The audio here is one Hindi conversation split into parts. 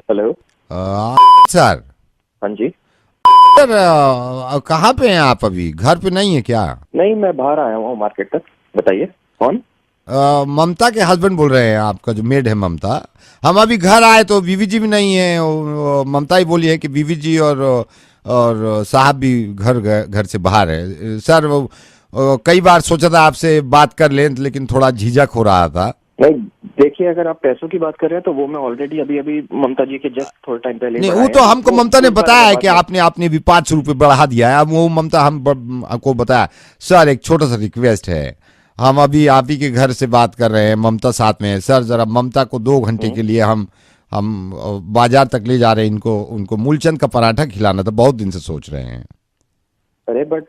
हेलो। सर। हाँ जी। सर कहाँ पे हैं आप? अभी घर पे नहीं है क्या? नहीं, मैं बाहर आया हूँ मार्केट तक। बताइए कौन? ममता के हस्बैंड बोल रहे हैं, आपका जो मेड है ममता। हम अभी घर आए तो बीवी जी भी नहीं है। ममता ही बोली है कि बीवी जी और साहब भी घर से बाहर है। सर कई बार सोचा था आपसे बात कर लें, लेकिन थोड़ा झिझक हो रहा था। नहीं, देखिए, अगर आप पैसों की बात कर रहे हैं तो वो मैं ऑलरेडी अभी अभी ममता जी के जस्ट थोड़ा टाइम पहले नहीं, वो बढ़ाए तो हैं। हमको वो ममता ने उस बारे बताया में है बात कि नहीं। आपने भी 5 रुपये बढ़ा दिया है। अब वो ममता हमको बताया। सर एक छोटा सा रिक्वेस्ट है, हम अभी आप ही के घर से बात कर रहे हैं, ममता साथ में है। सर जरा ममता को 2 घंटे के लिए हम बाजार तक ले जा रहे हैं। उनको मूलचंद का पराठा खिलाना था, बहुत दिन से सोच रहे हैं। अरे बट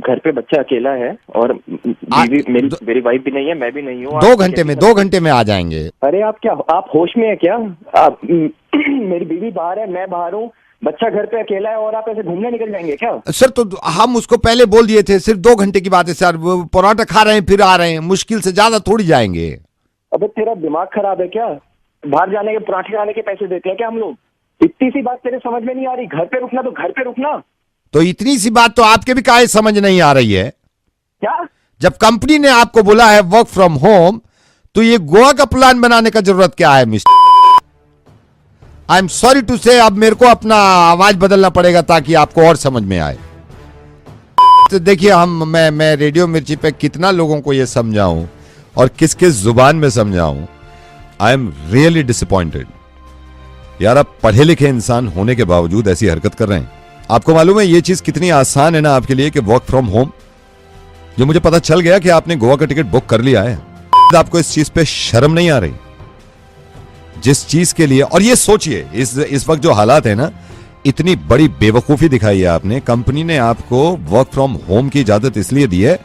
घर पे बच्चा अकेला है और बीवी मेरी वाइफ भी नहीं है, मैं भी नहीं हूँ। 2 घंटे में आ जाएंगे। अरे आप होश में है क्या? आप मेरी बीवी बाहर है, मैं बाहर हूँ, बच्चा घर पे अकेला है और आप ऐसे घूमने निकल जाएंगे क्या? सर तो हम उसको पहले बोल दिए थे, सिर्फ 2 घंटे की बात है सर। वो पराठा खा रहे हैं फिर आ रहे हैं, मुश्किल से ज्यादा थोड़ी जाएंगे। अबे तेरा दिमाग खराब है क्या? बाहर जाने के, पराठे खाने के पैसे देते हैं क्या हम लोग? इतनी सी बात तेरे समझ में नहीं आ रही? घर पे रुकना तो घर पे रुकना। तो इतनी सी बात तो आपके भी काहे समझ नहीं आ रही है? क्या? जब कंपनी ने आपको बोला है वर्क फ्रॉम होम, तो ये गोवा का प्लान बनाने का जरूरत क्या है mister? I am sorry to say, अब मेरे को अपना आवाज बदलना पड़ेगा ताकि आपको और समझ में आए। तो देखिए मैं रेडियो मिर्ची पे कितना लोगों को ये समझाऊं और किस किस जुबान में समझाऊं। आई एम रियली डिसअपॉइंटेड। यार आप पढ़े लिखे इंसान होने के बावजूद ऐसी हरकत कर रहे हैं। आपको मालूम है ये चीज कितनी आसान है ना आपके लिए कि वर्क फ्रॉम होम। जो मुझे पता चल गया कि आपने गोवा का टिकट बुक कर लिया है, आपको इस चीज पे शर्म नहीं आ रही? जिस चीज के लिए, और ये सोचिए इस वक्त जो हालात है ना, इतनी बड़ी बेवकूफी दिखाई है आपने। कंपनी ने आपको वर्क फ्रॉम होम की इजाजत इसलिए दी है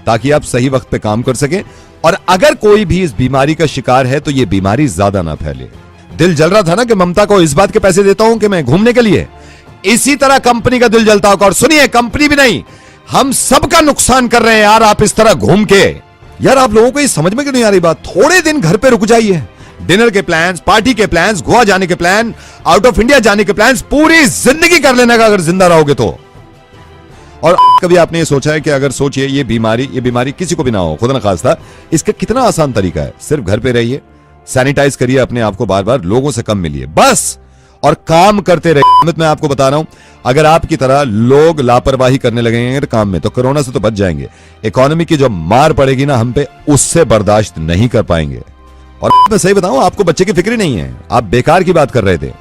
ताकि आप सही वक्त पे काम कर सके, और अगर कोई भी इस बीमारी का शिकार है तो ये बीमारी ज्यादा ना फैले। दिल जल रहा था ना कि ममता को इस बात के पैसे देता हूं कि मैं घूमने के लिए। इसी तरह कंपनी का दिल जलता होगा। और सुनिए, कंपनी भी नहीं, हम सबका नुकसान कर रहे हैं यार आप इस तरह घूम के। यार आप लोगों को ये समझ में क्यों नहीं आ रही बात? थोड़े दिन घर पे रुक जाइए। डिनर के प्लान्स, पार्टी के प्लान्स, गोवा जाने के प्लान, आउट ऑफ इंडिया जाने के प्लान्स पूरी जिंदगी कर लेने का अगर जिंदा रहोगे तो। और कभी आपने ये सोचा है कि अगर सोचिए ये बीमारी किसी को भी ना हो, खुदा न खास्ता, इसका कितना आसान तरीका है? सिर्फ घर पे रहिए, सैनिटाइज करिए अपने आप को, बार बार लोगों से कम मिलिए बस, और काम करते रहिए। मैं आपको बता रहा हूं, अगर आपकी तरह लोग लापरवाही करने लगेंगे काम में तो कोरोना से तो बच जाएंगे। इकोनॉमी की जो मार पड़ेगी ना हम पे, उससे बर्दाश्त नहीं कर पाएंगे। और मैं सही बताऊं, आपको बच्चे की फिक्र नहीं है। आप बेकार की बात कर रहे थे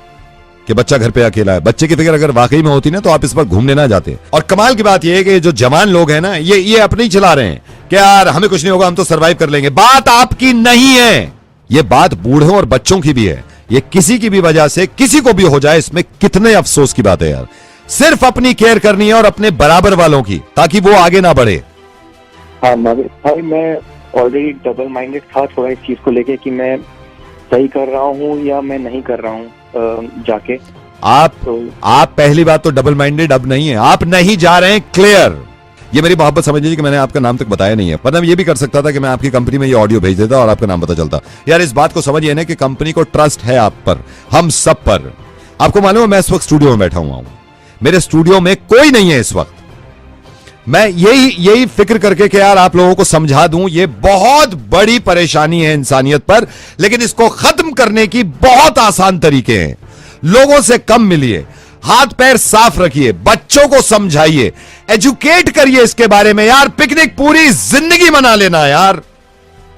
कि बच्चा घर पे अकेला है। बच्चे की फिक्र अगर वाकई में होती ना तो आप इस पर घूमने ना जाते। और कमाल की बात यह है कि जो जवान लोग हैं ना, ये अपने ही चला रहे हैं कि यार हमें कुछ नहीं होगा, हम तो सर्वाइव कर लेंगे। बात आपकी नहीं है, ये बात बूढ़ों और बच्चों की भी है। ये किसी की भी वजह से किसी को भी हो जाए, इसमें कितने अफसोस की बात है यार। सिर्फ अपनी केयर करनी है और अपने बराबर वालों की, ताकि वो आगे ना बढ़े। हाँ भाई, मैं ऑलरेडी डबल माइंडेड था थोड़ा इस चीज को लेके कि मैं सही कर रहा हूँ या मैं नहीं कर रहा हूँ जाके। आप पहली बात तो डबल माइंडेड अब नहीं है, आप नहीं जा रहे हैं, क्लियर। ये मेरी मोहब्बत समझ लीजिए कि मैंने आपका नाम तक बताया नहीं है, वरना मैं ये भी कर सकता था कि मैं आपकी कंपनी में ये ऑडियो भेज देता और आपका नाम पता चलता। यार इस बात को समझिए ना कि कंपनी को ट्रस्ट है आप पर, हम सब पर। आपको मालूम है मैं इस वक्त स्टूडियो में बैठा हुआ हूं, मेरे स्टूडियो में कोई नहीं है इस वक्त। मैं यही फिक्र करके कि यार आप लोगों को समझा दूं, ये बहुत बड़ी परेशानी है इंसानियत पर, लेकिन इसको खत्म करने की बहुत आसान तरीके हैं। लोगों से कम मिलिए, हाथ पैर साफ रखिए, बच्चों को समझाइए, एजुकेट करिए इसके बारे में। यार पिकनिक पूरी जिंदगी मना लेना यार।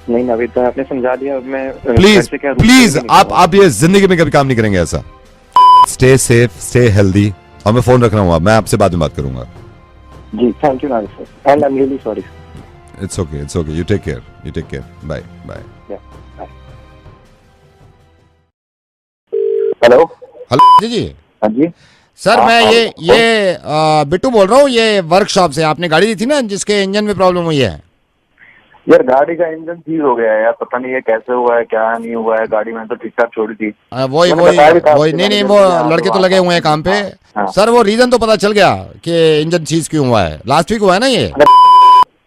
नहीं नाविद भाई, आपने समझा दिया। मैं प्लीज आप ये जिंदगी में कभी काम नहीं करेंगे ऐसा। स्टे सेफ, स्टे हेल्दी, और मैं फोन रख रहा हूं, मैं आपसे बाद में बात करूंगा। जी thank you Navid sir, and I am really sorry. It's okay, you take care, bye bye. Hello जी। हाँ जी सर मैं ये बिट्टू बोल रहा हूँ, ये वर्कशॉप से। आपने गाड़ी दी थी ना जिसके इंजन में प्रॉब्लम हुई है? यार गाड़ी का इंजन ठीक हो गया है यार, पता नहीं ये कैसे हुआ है, क्या नहीं हुआ है। गाड़ी मैंने तो ठीक ठाक छोड़ी थी। वही नहीं, वो लड़के तो लगे हुए हैं काम पे। हाँ। सर वो रीजन तो पता चल गया कि इंजन चीज क्यों हुआ है। लास्ट वीक हुआ है ना ये?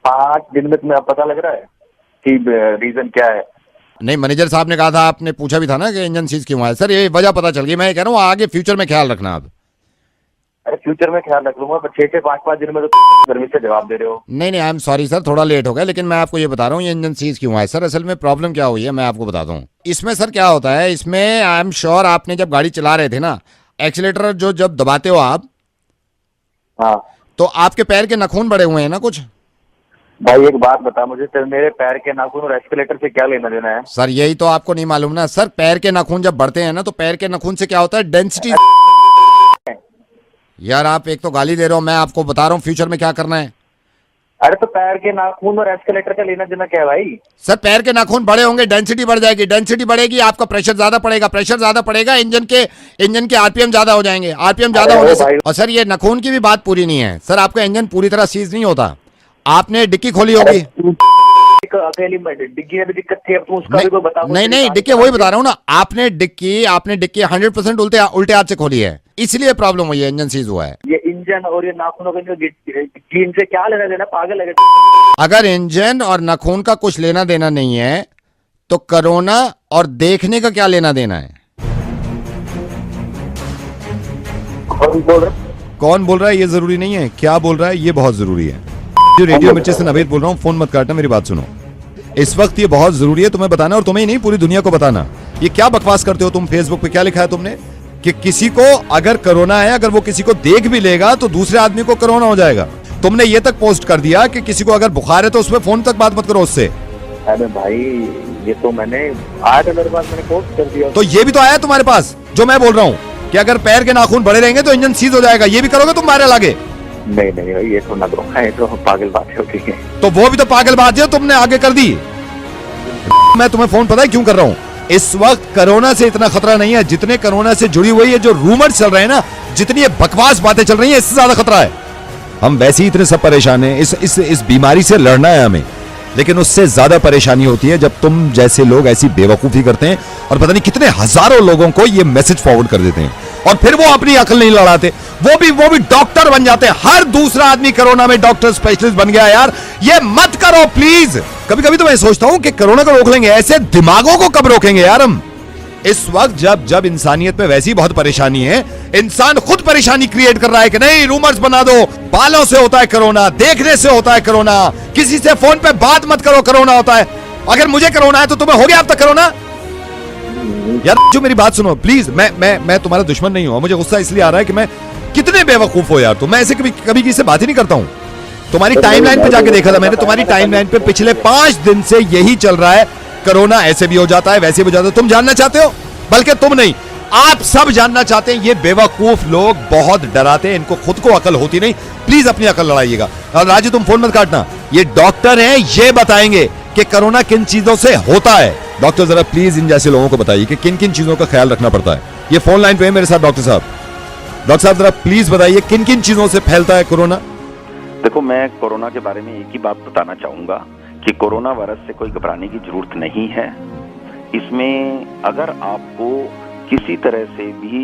5 दिन में तुम्हें अब पता लग रहा है कि रीजन क्या है? नहीं, मैनेजर साहब ने कहा था, आपने पूछा भी था ना कि इंजन सीज क्यों है। सर ये वजह पता चल गई, मैं कह रहा हूँ आगे फ्यूचर में ख्याल रखना आप। अरे फ्यूचर में ख्याल रख लूंगा, पर 6 से 5 दिन में तो गर्मी से जवाब दे रहे हो। नहीं नहीं, आई एम सॉरी सर, थोड़ा लेट हो गया, लेकिन मैं आपको ये बता रहा हूँ ये इंजन सीज क्यों है। सर असल में प्रॉब्लम क्या हुई है मैं आपको बताता हूँ। इसमें सर क्या होता है, इसमें आई एम श्योर आपने जब गाड़ी चला रहे थे ना, एक्सीलेटर जो जब दबाते हो आप, हाँ, तो आपके पैर के नाखून बड़े हुए हैं ना कुछ। भाई एक बात बता मुझे, तेरे मेरे पैर के नाखून और एस्केलेटर से क्या लेना देना है? सर यही तो आपको नहीं मालूम ना सर, पैर के नाखून जब बढ़ते हैं ना, तो पैर के नाखून से क्या होता है, डेंसिटी। यार आप एक तो गाली दे रहे हो, मैं आपको बता रहा हूँ फ्यूचर में क्या करना है। अरे तो पैर के नाखून और एस्केलेटर का लेना देना क्या है भाई? सर पैर के नाखून बड़े होंगे, डेंसिटी बढ़ जाएगी, डेंसिटी बढ़ेगी, आपका प्रेशर ज्यादा पड़ेगा, प्रेशर ज्यादा पड़ेगा, इंजन के आरपीएम ज्यादा हो जाएंगे, आरपीएम ज्यादा होने से। और सर ये नाखून की भी बात पूरी नहीं है सर, आपका इंजन पूरी तरह सीज नहीं होता। आपने डिक्की खोली होगी, अकेली डिग्गी में भी दिक्कत थी, अब तू उसका भी कोई बता। नहीं डिक्की वही बता रहा हूँ ना, आपने डिक्की 100% उल्टे हाथ से खोली है, इसलिए प्रॉब्लम हुई है, इंजन सीज हुआ है। ये इंजन और ये नाखूनों का टीन से क्या लेना देना, पागल है? अगर इंजन और नाखून का कुछ लेना देना नहीं है तो कोरोना और देखने का क्या लेना देना है? कौन बोल रहा है ये जरूरी नहीं है, क्या बोल रहा है ये बहुत जरूरी है। जो रेडियो मिर्ची से नवेद बोल रहा हूँ, फोन मत काटना, मेरी बात सुनो। इस वक्त ये बहुत जरूरी है तुम्हें बताना, और तुम्हें ही नहीं पूरी दुनिया को बताना। ये क्या बकवास करते हो तुम, फेसबुक पे क्या लिखा है तुमने कि किसी को अगर कोरोना है, अगर वो किसी को देख भी लेगा तो दूसरे आदमी को कोरोना हो जाएगा। तुमने ये तक पोस्ट कर दिया कि किसी को अगर बुखार है तो उसमें फोन तक बात मत करो उससे। अरे भाई ये तो मैंने आया था मेरे पास, मैंने पोस्ट कर दिया। तो ये भी तो आया तुम्हारे पास जो मैं बोल रहा हूँ कि अगर पैर के नाखून बड़े रहेंगे तो इंजन सीज हो जाएगा, ये भी करोगे तुम वायरल आगे? नहीं नहीं भाई ये तो ना करो, ये तो पागल बात होती है। तो वो भी तो पागल बात है, तुमने आगे कर दी। मैं तुम्हें फोन पता है क्यों कर रहा हूँ? इस वक्त कोरोना से इतना खतरा नहीं है जितने कोरोना से जुड़ी हुई है जो रूमर चल रहे हैं ना, जितनी ये बकवास बातें चल रही हैं, इससे ज्यादा खतरा है। हम वैसे ही इतने सब परेशान हैं, इस बीमारी से लड़ना है हमें, लेकिन उससे ज्यादा परेशानी होती है जब तुम जैसे लोग ऐसी बेवकूफी करते हैं और पता नहीं कितने हजारों लोगों को ये मैसेज फॉरवर्ड कर देते हैं, और फिर वो अपनी अकल नहीं लड़ाते, वो भी डॉक्टर बन जाते हैं। हर दूसरा आदमी कोरोना में डॉक्टर स्पेशलिस्ट बन गया। यार ये मत करो प्लीज। कभी कभी तो मैं सोचता हूं कि कोरोना को रोक लेंगे, ऐसे दिमागों को कब रोकेंगे यार हम? इस वक्त जब इंसानियत में वैसी बहुत परेशानी है, इंसान खुद परेशानी क्रिएट कर रहा है कि नहीं रूमर्स बना दो, बालों से होता है कोरोना, देखने से होता है कोरोना, किसी से फोन पे बात मत करो कोरोना होता है। अगर मुझे कोरोना है तो तुम्हें हो गया अब तक कोरोना? यार जो मेरी बात सुनो प्लीज, मैं तुम्हारा दुश्मन नहीं हूं, मुझे गुस्सा इसलिए आ रहा है कि मैं कितने बेवकूफ हो यार तुम। मैं ऐसे कभी किसी से बात ही नहीं करता हूं। तुम्हारी टाइमलाइन पे जाके देखा था मैंने, तुम्हारी टाइमलाइन पे पिछले 5 दिन से यही चल रहा है, कोरोना ऐसे भी हो जाता है वैसे भी हो जाता है। तुम जानना चाहते हो, बल्कि तुम नहीं आप सब जानना चाहते हैं। ये बेवकूफ लोग बहुत डराते हैं, इनको खुद को अकल होती नहीं। प्लीज अपनी अकल लड़ाइएगा। और राजू तुम फोन मत काटना, ये डॉक्टर हैं, ये बताएंगे कि कोरोना किन चीजों से होता है। डॉक्टर जरा प्लीज इन जैसे लोगों को बताइए कि किन किन चीजों का ख्याल रखना पड़ता है। ये फोन लाइन पे है मेरे साथ डॉक्टर साहब। डॉक्टर साहब जरा प्लीज बताइए किन किन चीजों से फैलता है कोरोना? देखो मैं कोरोना के बारे में एक ही बात बताना चाहूंगा कि कोरोना वायरस से कोई घबराने की जरूरत नहीं है। इसमें अगर आपको किसी तरह से भी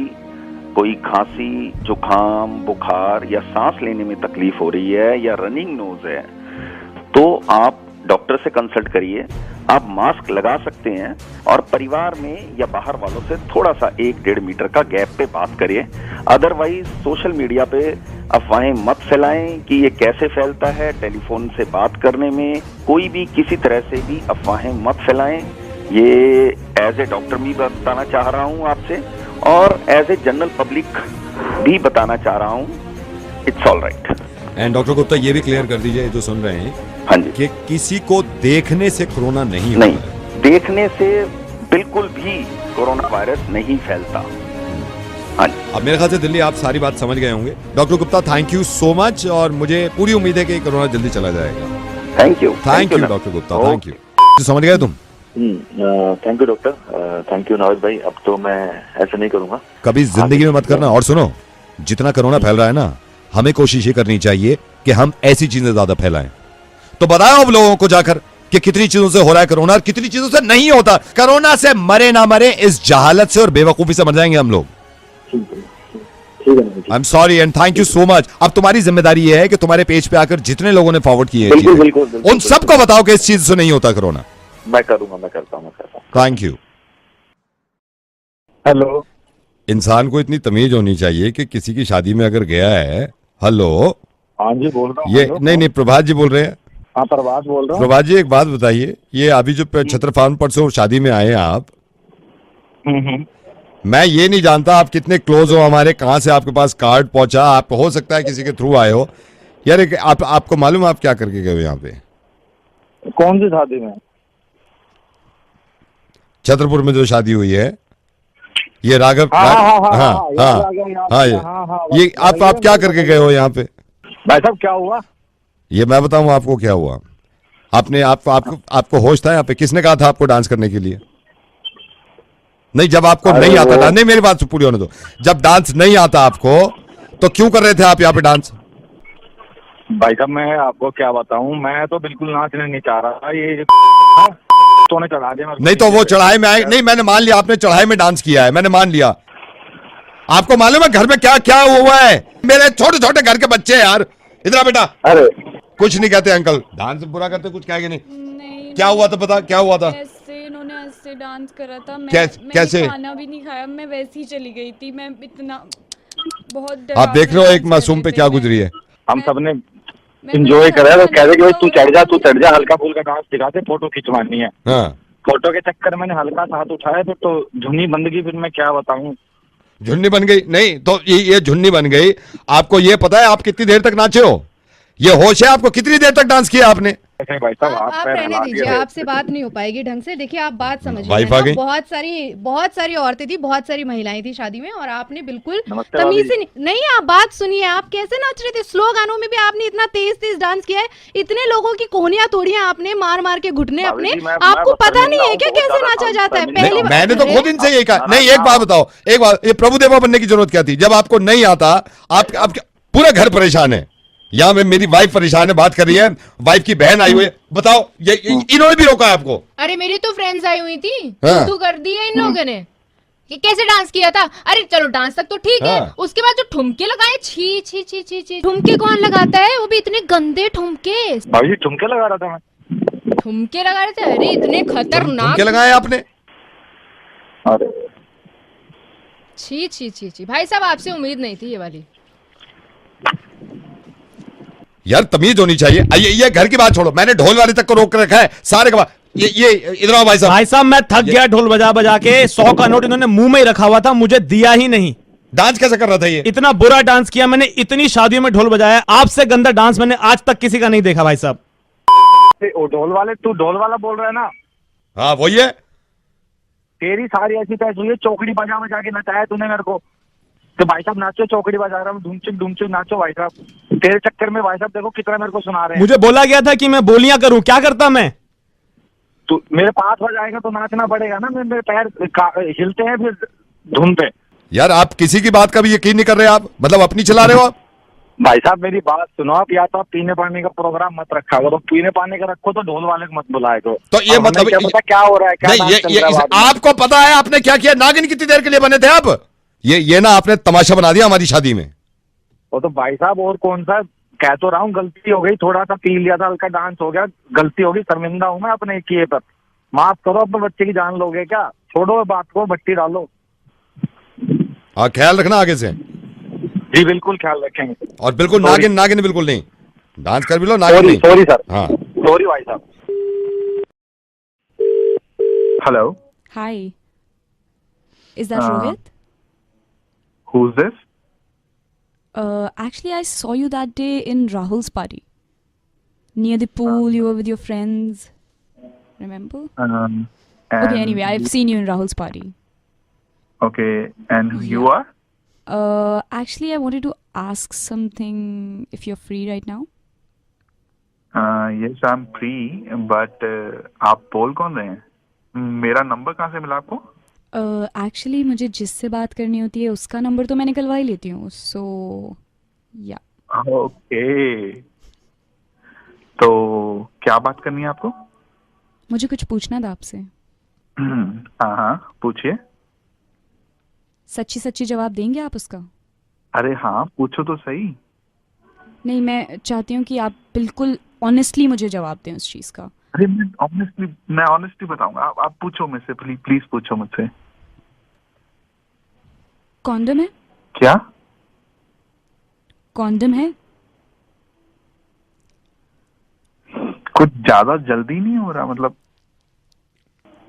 कोई खांसी, जुकाम, बुखार या सांस लेने में तकलीफ हो रही है या रनिंग नोज है तो आप डॉक्टर से कंसल्ट करिए। आप मास्क लगा सकते हैं और परिवार में या बाहर वालों से थोड़ा सा 1-1.5 मीटर का गैप पे बात करिए। अदरवाइज सोशल मीडिया पे अफवाहें मत फैलाएं कि ये कैसे फैलता है। टेलीफोन से बात करने में कोई भी किसी तरह से भी अफवाहें मत फैलाएं। ये एज ए डॉक्टर भी बताना चाह रहा हूँ आपसे, और एज ए जनरल पब्लिक भी बताना चाह रहा हूँ। It's all right. And doctor Gupta ये भी क्लियर कर दीजिए जो सुन रहे हैं, हाँ जी, कि किसी को देखने से कोरोना नहीं नहीं होता है। देखने से बिल्कुल भी कोरोना वायरस नहीं फैलता। हाँ जी। अब मेरे ख्याल से दिल्ली आप सारी बात समझ गए होंगे। Doctor Gupta thank you so much, और मुझे पूरी उम्मीद है कि कोरोना जल्दी चला जाएगा। Thank you doctor Gupta, thank you. समझ गए तुम? Thank you doctor, thank you Nawaz भाई। अब तो मैं ऐसा नहीं करूंगा कभी जिंदगी में मत करना। और सुनो, जितना कोरोना फैल रहा है ना, हमें कोशिश ये करनी चाहिए कि हम ऐसी चीजें ज्यादा फैलाएं। तो बताओ अब लोगों को जाकर कि कितनी चीजों से हो रहा है कोरोना और कितनी चीजों से नहीं होता। कोरोना से मरे ना मरे, इस जहालत से और बेवकूफी से मर जाएंगे हम लोग। आई am sorry and thank you so much. अब तुम्हारी जिम्मेदारी ये है कि तुम्हारे पेज पे आकर जितने लोगों ने फॉरवर्ड किए हैं उन सबको बताओ कि इस चीज से नहीं होता कोरोना। मैं करूंगा, मैं करता हूँ। Thank you. हेलो। इंसान को इतनी तमीज होनी चाहिए कि किसी की शादी में अगर गया है। हेलो। हाँ जी बोल रहा हूँ। ये नहीं, प्रभात जी बोल रहे हैं। हाँ प्रभात बोल रहा हूँ। प्रभात जी एक बात बताइए, ये अभी जो छत्र फार्म पर से शादी में आए हैं आप, मैं ये नहीं जानता आप कितने क्लोज हो हमारे, कहाँ से आपके पास कार्ड पहुंचा, आप हो सकता है किसी के थ्रू आए हो यार। आपको मालूम है आप क्या करके गए हो यहाँ पे? कौन सी शादी में? छतरपुर में जो शादी हुई है, ये राघव। ये आप क्या करके गए हो यहाँ पे? भाई साहब क्या हुआ? ये मैं बताऊं आपको क्या हुआ। आपको होश था यहाँ पे? किसने कहा था आपको डांस करने के लिए? नहीं, जब आपको नहीं आता था, नहीं मेरी बात पूरी होने दो, जब डांस नहीं आता आपको तो क्यों कर रहे थे आप यहाँ पे डांस? भाई साहब मैं आपको क्या बताऊं, मैं तो बिल्कुल नाचने नहीं चाह रहा था। ये तो ने चढ़ा दिया। नहीं तो वो चढ़ाई में आए नहीं, मैंने मान लिया आपने चढ़ाई में डांस किया है, मैंने मान लिया। आपको मालूम है घर में क्या क्या हुआ है? मेरे छोटे छोटे घर के बच्चे हैं यार। इधर आ बेटा। अरे कुछ नहीं कहते अंकल, डांस बुरा करते, कुछ कहेंगे नहीं। क्या हुआ था पता? क्या हुआ था? इन्होंने ऐसे डांस करा था। कैसे? खाना भी नहीं खाया, मैं वैसे ही चली गई थी। मैं इतना बहुत आप देख रहे हो एक मासूम पे क्या गुजरी है। हम सबने एंजॉय करा तो कह रहे कि तू चढ़ जा, हल्का फुल्का डांस दिखाते, फोटो खिंचवानी है। हाँ। फोटो के चक्कर मैंने हल्का सा हाथ उठाया तो झुन्नी बंद गई। फिर मैं क्या बताऊं। झुन्नी बन गई? नहीं तो ये झुन्नी बन गई। आपको ये पता है आप कितनी देर तक नाचे हो? ये होश है आपको? कितनी देर तक डांस किया आपने? भाई साहब आप रहने दीजिए, आपसे बात नहीं हो पाएगी ढंग से। देखिए आप बात समझिए, वाइफ आ गई। बहुत सारी औरतें थी, बहुत सारी महिलाएं थी शादी में, और आपने बिल्कुल तमीज से नहीं। आप बात सुनिए, आप कैसे नाच रहे थे। स्लो गानों में भी आपने इतना तेज तेज डांस किया है, इतने लोगों की कोहनियां तोड़ियां आपने मार मार के घुटने अपने। आपको पता नहीं है क्या कैसे नाचा जाता है? पहले मैंने तो खुद इनसे यही कहा। नहीं एक बात बताओ, एक बात, ये प्रभुदेवा बनने की जरूरत क्या थी जब आपको नहीं आता? आप पूरा घर परेशान है। यहाँ में मेरी वाइफ परेशान है, बात कर रही है, वाइफ की बहन आई हुई है। बताओ ये इन्होंने भी रोका है आपको? अरे मेरी तो फ्रेंड्स आई हुई थी, हाँ। तू कर दी है इन लोगों ने। ये कैसे डांस किया था? अरे चलो डांस तक तो ठीक है, हाँ। उसके बाद जो ठुमके लगाए, छी छी छी छी छी। ठुमके कौन लगाता है, वो भी इतने गंदे ठुमके। भाई जी ठुमके लगा रहा था मैं। ठुमके लगा रहे थे? अरे इतने खतरनाक ठुमके लगाए आपने? अरे छी छी छी छी। भाई साहब आपसे उम्मीद नहीं थी ये वाली। यार तमीज होनी चाहिए। ये घर की बात छोड़ो, मैंने ढोल वाले तक को रोक रखा है सारे का। ये इधर आओ भाई साहब। भाई साहब मैं थक गया ढोल बजा बजा के। 100 का नोट इन्होंने मुंह में ही रखा हुआ था, मुझे दिया ही नहीं। डांस कैसे कर रहा था ये? इतना बुरा डांस किया मैंने, इतनी शादियों में ढोल बजाया, आपसे गंदा डांस मैंने आज तक किसी का नहीं देखा भाई साहब। ढोल वाले, तू ढोल वाला बोल रहा है ना? हाँ वही है। तेरी सारी ऐसी तैसी हुई है, चौकड़ी बजा बजा के नचाया तूने मेरे को। तो भाई साहब नाचो, चौकड़ी बजा रहा हूँ, ढूंढ नाचो भाई साहब। तेरे चक्कर में भाई साहब देखो कितना मेरे को सुना रहे हैं। मुझे बोला गया था कि मैं बोलियां करूं, क्या करता मैं? तू मेरे पास हो जाएगा तो नाचना पड़ेगा ना। मेरे पैर हिलते हैं फिर धुन पे। यार आप किसी की बात का भी यकीन नहीं कर रहे आप, मतलब अपनी चला रहे हो आप। भाई साहब मेरी बात सुनो आप, या तो आप पीने पानी का प्रोग्राम मत रखा करो। पीने पानी का रखो तो ढोल वाले को मत बुलाए करो। तो ये मतलब क्या पता क्या हो रहा है, क्या नहीं, डांस चल रहा है। आपको पता है आपने क्या किया? नागिन कितनी देर के लिए बने थे आप? ये ना आपने तमाशा बना दिया हमारी शादी में। वो तो भाई साहब और कौन सा, कह तो रहा हूँ गलती हो गई, थोड़ा सा पी लिया था, हल्का डांस हो गया, गलती होगी, शर्मिंदा हूँ मैं अपने किए पर। माफ करो, अपने बच्चे की जान लोगे क्या? छोड़ो बात को, भट्टी डालो। हाँ ख्याल रखना आगे से। जी बिल्कुल ख्याल रखेंगे। और बिल्कुल नागिन बिल्कुल नहीं। डांस कर भी लो, नागिन नहीं। Sorry sir. हाँ सॉरी भाई साहब। Hello. Hi. Is that Rohit? Who's this? Actually, I saw you that day in Rahul's party. Near the pool, you were with your friends. Remember? Okay, anyway, I've seen you in Rahul's party. Okay, and you are? Actually, I wanted to ask something if you're free right now. Yes, I'm free, but आप बोल कौन रहे हैं? मेरा नंबर कहाँ से मिला आपको? एक्चुअली मुझे जिससे बात करनी होती है उसका नंबर तो मैं निकलवा ही लेती हूँ, सो या। ओके, तो क्या बात करनी है आपको? मुझे कुछ पूछना था आपसे। हाँ पूछिए। सच्ची सच्ची जवाब देंगे आप उसका? अरे हाँ पूछो तो सही। नहीं, मैं चाहती हूँ कि आप बिल्कुल ऑनेस्टली मुझे जवाब दें उस चीज़ का। अरे मैं ऑनेस्टली बताऊंगा। आप पूछो मुझसे, प्लीज पूछो मुझसे। कॉन्डम है? क्या कॉन्डम है? कुछ ज्यादा जल्दी नहीं हो रहा? मतलब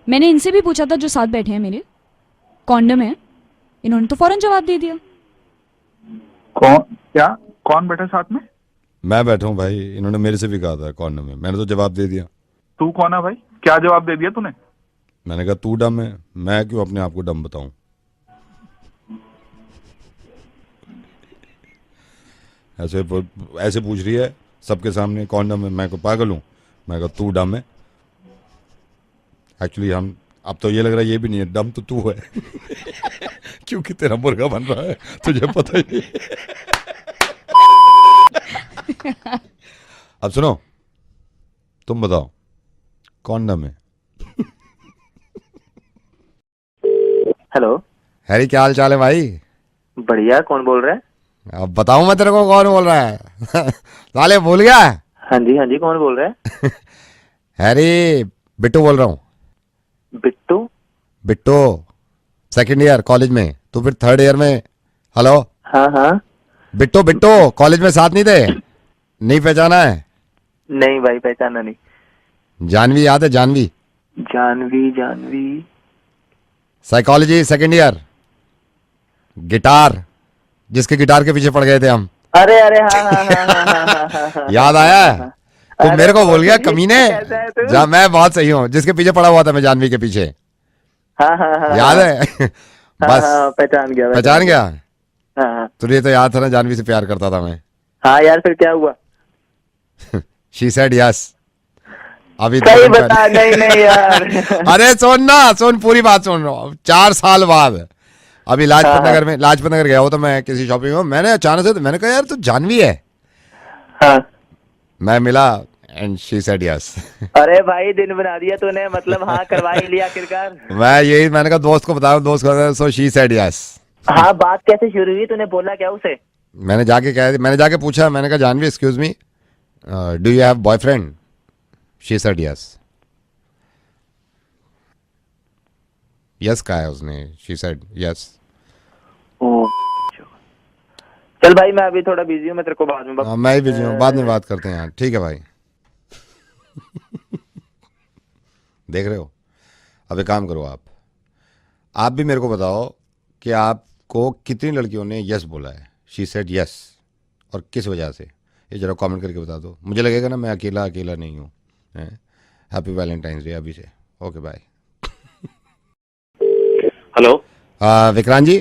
मैंने इनसे भी पूछा था जो साथ बैठे हैं मेरे, कॉन्डम है? इन्होंने तो फौरन जवाब दे दिया। कौन बैठा साथ में? मैं बैठा हूँ भाई, इन्होंने मेरे से भी कहा था कॉन्डम है, मैंने तो जवाब दे दिया। तू कौन है भाई? क्या जवाब दे दिया तूने? मैंने कहा तू डम है, मैं क्यों अपने आप को डम बताऊं। ऐसे पूछ रही है सबके सामने कॉन्डम है, मैं को पागल हूं। मैं कहा तू डम है। एक्चुअली हम अब तो ये लग रहा है ये भी नहीं है, डम तो तू है क्योंकि तेरा मुर्गा बन रहा है, तुझे पता ही नहीं। अब सुनो, तुम बताओ कॉन्डम है? हेलो हैरी, क्या हाल चाल है भाई? बढ़िया। कौन बोल रहा है? अब बताऊं मैं तेरे को कौन बोल रहा है? साले भूल गया? हाँ जी कौन बोल रहा है? हैरी, बिट्टू बोल रहा हूँ। बिट्टू सेकंड ईयर कॉलेज में, तू फिर थर्ड ईयर में। हेलो। हाँ। बिट्टू कॉलेज में साथ नहीं थे? नहीं पहचाना है? नहीं भाई, पहचाना नहीं। जानवी याद है? Janhvi psychology second year, guitar, जिसके गिटार के पीछे पड़ गए थे हम। अरे हाँ। याद आया? तो मेरे को बोल गया कमीने। जा, मैं बहुत सही हूँ, जिसके पीछे पड़ा हुआ था मैं, जानवी के पीछे। हाँ। याद है? बस पहचान गया। हाँ। तुझे तो याद था ना, जानवी से प्यार करता था मैं। हाँ यार, फिर क्या हुआ? She said yes. अभी सही बता। नहीं यार। अरे सुन पूरी बात सुन रहा हूँ। 4 साल बाद अभी लाजपत नगर गया हो तो मैं किसी शॉपिंग में, मैंने अचानक से मैंने कहा यार तू जानवी है? हाँ। मैं मिला एंड शी सेड यस। अरे भाई, दिन बना दिया तूने, मतलब हाँ करवा ही लिया आखिरकार। मैंने कहा दोस्त को बताओ, सो शी सेड यस। हाँ, बात कैसे शुरू हुई? तूने बोला क्या उसे? मैंने जाके पूछा, मैंने कहा Janhvi excuse me, do you have boyfriend? She said yes. Yes कहा है उसने, शी सेड यस। चल भाई, मैं अभी थोड़ा बिजी हूँ, मैं तेरे को बाद में मैं ही बिजी हूँ, बाद में बात करते हैं यार। ठीक है भाई। देख रहे हो? अब एक काम करो, आप भी मेरे को बताओ कि आपको कितनी लड़कियों ने यस बोला है, शी सेड यस, और किस वजह से, ये जरा कमेंट करके बता दो। मुझे लगेगा ना मैं अकेला नहीं हूँ। हैप्पी वैलेंटाइंस डे अभी से। Okay bye. Hello Vikrant ji?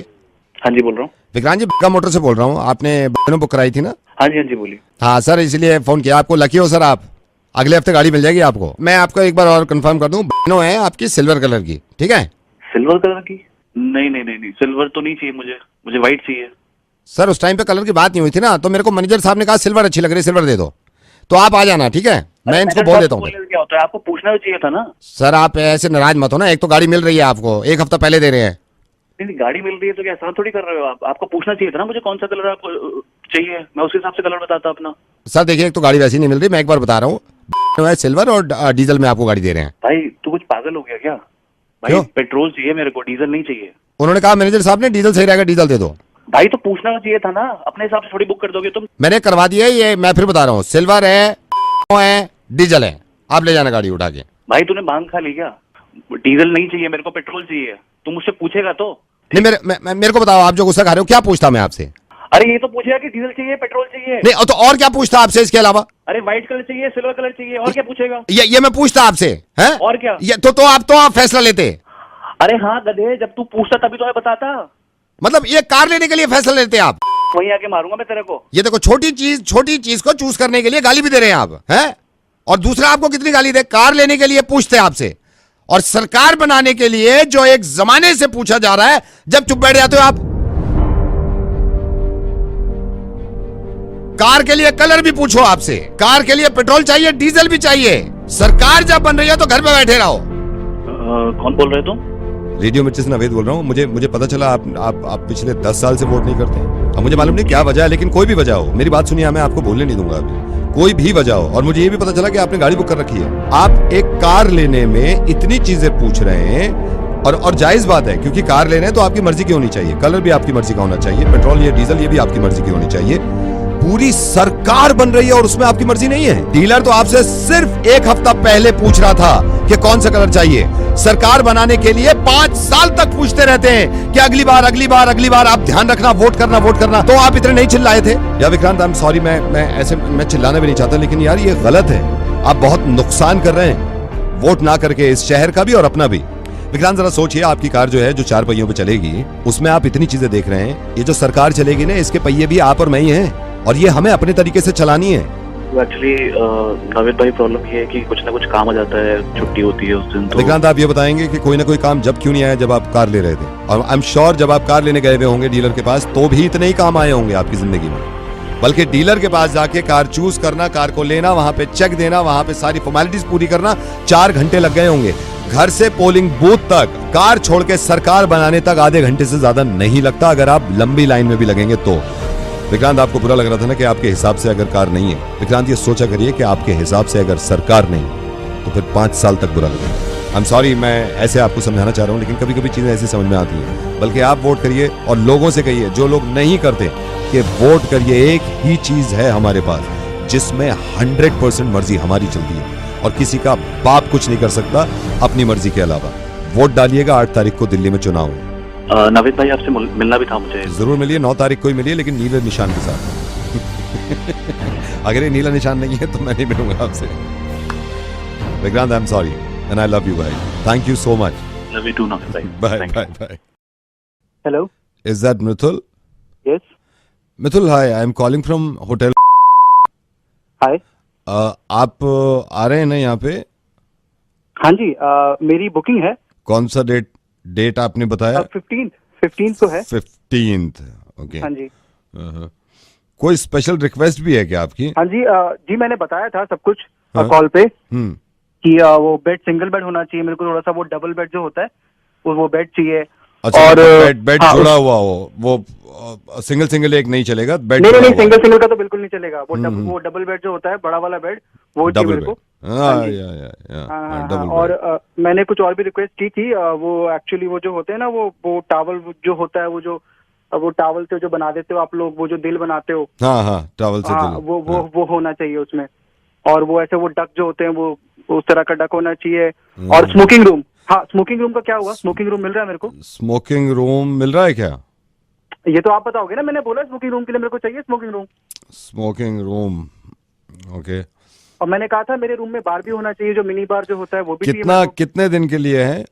हाँ जी, बोल रहा हूँ। विक्रांत जी, बक्का मोटर से बोल रहा हूँ। आपने बुक कराई थी ना? हाँ जी बोलिए। हाँ सर, इसलिए फोन किया आपको। लकी हो सर आप, अगले हफ्ते गाड़ी मिल जाएगी आपको। मैं आपको एक बार और कंफर्म कर दूं, बनो है आपकी सिल्वर कलर की, ठीक है? सिल्वर कलर की? नहीं, सिल्वर तो नहीं चाहिए मुझे व्हाइट चाहिए। सर उस टाइम पे कलर की बात नहीं हुई थी ना, तो मेरे को मैनेजर साहब ने कहा सिल्वर अच्छी लग रही है, सिल्वर दे दो। तो आप आ जाना, ठीक है? मैं इनको बोल देता हूँ। क्या होता है, आपको पूछना भी चाहिए था ना। सर आप ऐसे नाराज मत हो ना, एक तो गाड़ी मिल रही है आपको, एक हफ्ता पहले दे रहे हैं। नहीं, गाड़ी मिल रही है तो क्या एहसान थोड़ी कर रहे हो आप? आपको पूछना चाहिए था ना मुझे कौन सा कलर आपको चाहिए, मैं उस हिसाब से कलर बताता अपना। सर देखिए, एक तो गाड़ी वैसी नहीं मिल रही, मैं एक बार बता रहा हूँ, सिल्वर और डीजल में आपको गाड़ी दे रहे हैं। भाई तू कुछ पागल हो गया क्या? भाई पेट्रोल चाहिए मेरे को, डीजल नहीं चाहिए। उन्होंने कहा मैनेजर साहब ने डीजल सही रहेगा, डीजल दे दो। भाई तो पूछना चाहिए था ना, अपने हिसाब से थोड़ी बुक कर दोगे तुम। मैंने करवा दिया ये, मैं फिर बता रहा हूँ, सिल्वर है डीजल है, आप ले जाना गाड़ी उठा के। भाई तूने भांग खा ली क्या? डीजल नहीं चाहिए मेरे को, पेट्रोल चाहिए। तुम मुझसे पूछेगा तो नहीं। मेरे को बताओ, आप जो गुस्सा खा रहे हो, क्या पूछता मैं आपसे? अरे ये तो पूछेगा कि डीजल चाहिए, पेट्रोल चाहिए। नहीं तो और क्या पूछता आपसे इसके अलावा? अरे व्हाइट कलर चाहिए, सिल्वर कलर चाहिए, और क्या पूछेगा? ये मैं पूछता आपसे, हैं? और क्या? ये तो आप फैसला लेते। अरे हाँ गधे, जब तू पूछता तभी तो मैं बताता। मतलब ये कार लेने के लिए फैसला लेते आप? वहीं आके मारूंगा मैं तेरे को। ये देखो, छोटी चीज को चूज करने के लिए गाली भी दे रहे हैं आप, हैं? और दूसरा आपको कितनी गाली दे, कार लेने के लिए पूछते हैं आपसे, और सरकार बनाने के लिए जो एक जमाने से पूछा जा रहा है, जब चुप बैठ जाते हो आप। कार के लिए कलर भी पूछो आपसे, कार के लिए पेट्रोल चाहिए, डीजल भी चाहिए। सरकार जब बन रही है तो घर पे बैठे रहो। कौन बोल रहे हो तुम? रेडियो मिर्ची से नवेद बोल रहा हूँ। मुझे पता चला आप पिछले 10 साल से वोट नहीं करते। अब मुझे मालूम नहीं क्या वजह है, लेकिन कोई भी वजह हो, मेरी बात सुनिए, मैं आपको बोलने नहीं दूंगा अभी। कोई भी वजह हो, और मुझे ये भी पता चला कि आपने गाड़ी बुक कर रखी है, आप एक कार लेने में इतनी चीजें पूछ रहे हैं, और जायज बात है, क्योंकि कार लेने हैं तो आपकी मर्जी की होनी चाहिए, कलर भी आपकी मर्जी का होना चाहिए, पेट्रोल या डीजल ये भी आपकी मर्जी की होनी चाहिए। पूरी सरकार बन रही है और उसमें आपकी मर्जी नहीं है। डीलर तो आपसे सिर्फ 1 हफ्ता पहले पूछ रहा था कि कौन सा कलर चाहिए। सरकार बनाने के लिए 5 साल तक पूछते रहते हैं कि अगली बार अगली बार अगली बार आप ध्यान रखना, वोट करना। तो आप इतने नहीं चिल्लाए थे या विक्रांत? आई एम सॉरी, मैं चिल्लाना भी नहीं चाहता, लेकिन यार ये गलत है, आप बहुत नुकसान कर रहे हैं वोट ना करके, इस शहर का भी और अपना भी। विक्रांत जरा सोचिए, आपकी कार जो है जो 4 पहियों पे चलेगी, उसमें आप इतनी चीजें देख रहे हैं, ये जो सरकार चलेगी ना, इसके पहिए भी आप और मैं ही हैं, और ये हमें अपने तरीके से चलानी है। एक्चुअली नाविद भाई प्रॉब्लम ये है कि कुछ ना कुछ काम आ जाता है, छुट्टी होती है उस दिन। तो विक्रांत आप ये बताएंगे कि कोई ना कोई काम जब क्यों नहीं आया जब आप कार ले रहे थे? और आई एम श्योर जब आप कार लेने गए हुए होंगे डीलर के पास तो भी इतने ही काम आए होंगे आपकी जिंदगी में, बल्कि डीलर के पास जाके कार चूज करना, कार को लेना, वहां पे चेक देना, वहां पे सारी फॉर्मेलिटीज पूरी करना, 4 घंटे लग गए होंगे। घर से पोलिंग बूथ तक, कार छोड़ के सरकार बनाने तक आधे घंटे से ज्यादा नहीं लगता, अगर आप लंबी लाइन में भी लगेंगे तो। विक्रांत आपको बुरा लग रहा था ना कि आपके हिसाब से अगर कार नहीं है? विक्रांत ये सोचा करिए कि आपके हिसाब से अगर सरकार नहीं तो फिर 5 साल तक बुरा लगेगा। आई एम सॉरी, मैं ऐसे आपको समझाना चाह रहा हूं, लेकिन कभी कभी चीजें ऐसी समझ में आती हैं। बल्कि आप वोट करिए और लोगों से कहिए, जो लोग नहीं करते, कि वोट करिए। एक ही चीज है हमारे पास जिसमें 100% मर्जी हमारी चलती है, और किसी का बाप कुछ नहीं कर सकता अपनी मर्जी के अलावा। वोट डालिएगा, 8 तारीख को दिल्ली में चुनाव है। नाविद भाई आपसे मिलना भी था मुझे। जरूर मिलिए, 9 तारीख को ही मिलिए, लेकिन नीले निशान के साथ। अगर ये नीला निशान नहीं है तो मैं नहीं मिलूंगा आपसे। Vikrant, I am sorry and I love you भाई, thank you so much. Love you too Navid भाई, bye bye bye. Hello, is that Mithul? Yes Mithul, hi, I am calling from hotel. Hi, आप आ रहे हैं ना यहाँ पे? हाँ जी, मेरी बुकिंग है। कौन सा डेट आपने बताया? 15th को है। 15th, okay. हाँ जी। कोई स्पेशल रिक्वेस्ट भी है क्या आपकी? हाँ जी, जी मैंने बताया था सब कुछ हाँ? कॉल पे कि वो बेड सिंगल बेड होना चाहिए मेरे को, थोड़ा सा वो डबल बेड जो होता है वो बेड चाहिए। अच्छा, और बेड हाँ, जुड़ा हुआ हो, वो सिंगल एक नहीं चलेगा? बेड नहीं, सिंगल का तो बिल्कुल नहीं चलेगा। वो डबल बेड जो होता है, बड़ा वाला बेड, वो चाहिए मेरे को। और मैंने कुछ और भी रिक्वेस्ट की थी। वो एक्चुअली वो जो होते हैं ना, वो टावल जो होता है, वो टावल से जो बना देते हो आप लोग, वो जो दिल बनाते हो, हाँ, टावल से दिल, वो होना चाहिए उसमें। और वो ऐसे वो डक जो होते हैं, वो उस तरह का डक होना चाहिए। और स्मोकिंग रूम, हाँ, स्मोकिंग रूम का क्या हुआ? स्मोकिंग रूम मिल रहा है मेरे को? स्मोकिंग रूम मिल रहा है क्या? ये तो आप बताओगे ना, मैंने बोला स्मोकिंग रूम के लिए मेरे को चाहिए smoking room. Smoking room, okay. और मैंने कहा था मेरे रूम में बार भी होना चाहिए, जो मिनी बार जो होता है वो भी। कितने दिन के लिए है?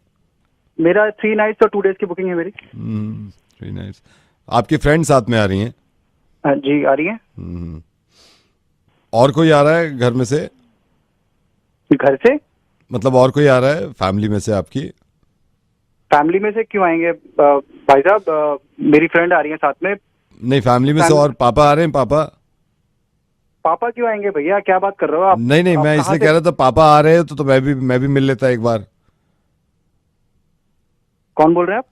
मेरा 3 नाइट्स और 2 डेज की बुकिंग है मेरी। 3 नाइट्स। आपकी फ्रेंड साथ में आ रही हैं? हाँ जी, आ रही हैं। और कोई आ रहा है घर में से? घर से मतलब और कोई आ रहा है फैमिली में से आपकी? फैमिली में से क्यों आएंगे भाई साहब? मेरी फ्रेंड आ रही है साथ में। नहीं, फैमिली में से और पापा आ रहे हैं? पापा क्यों आएंगे भैया, क्या बात कर रहे हो आप? नहीं, मैं इसलिए कह रहा था, पापा आ रहे हैं तो मैं भी मिल लेता एक बार। कौन बोल रहे हैं आप?